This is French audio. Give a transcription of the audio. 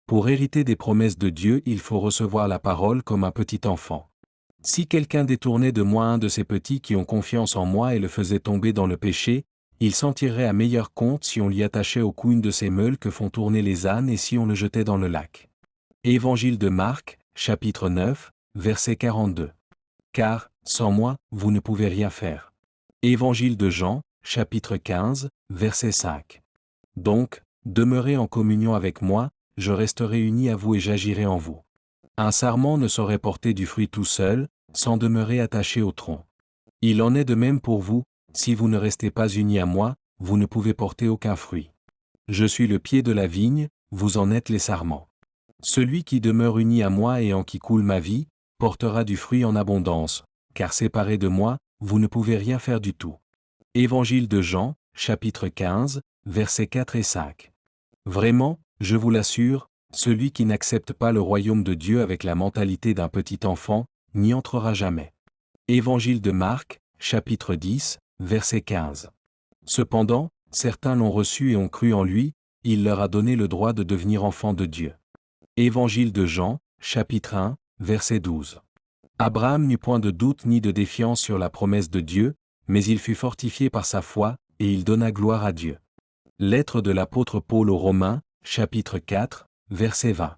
Pour hériter des promesses de Dieu, il faut recevoir la parole comme un petit enfant. Si quelqu'un détournait de moi un de ces petits qui ont confiance en moi et le faisait tomber dans le péché, il s'en tirerait à meilleur compte si on lui attachait au cou une de ces meules que font tourner les ânes et si on le jetait dans le lac. Évangile de Marc, chapitre 9, verset 42. Car, sans moi, vous ne pouvez rien faire. Évangile de Jean, chapitre 15, verset 5. Donc, demeurez en communion avec moi, je resterai uni à vous et j'agirai en vous. Un sarment ne saurait porter du fruit tout seul, sans demeurer attaché au tronc. Il en est de même pour vous, si vous ne restez pas unis à moi, vous ne pouvez porter aucun fruit. Je suis le pied de la vigne, vous en êtes les sarments. Celui qui demeure uni à moi et en qui coule ma vie, portera du fruit en abondance, car séparé de moi, vous ne pouvez rien faire du tout. Évangile de Jean, chapitre 15, versets 4 et 5. Vraiment, je vous l'assure, celui qui n'accepte pas le royaume de Dieu avec la mentalité d'un petit enfant, n'y entrera jamais. Évangile de Marc, chapitre 10, verset 15. Cependant, certains l'ont reçu et ont cru en lui, il leur a donné le droit de devenir enfants de Dieu. Évangile de Jean, chapitre 1, verset 12. Abraham n'eut point de doute ni de défiance sur la promesse de Dieu, mais il fut fortifié par sa foi, et il donna gloire à Dieu. Lettre de l'apôtre Paul aux Romains, chapitre 4, verset 20.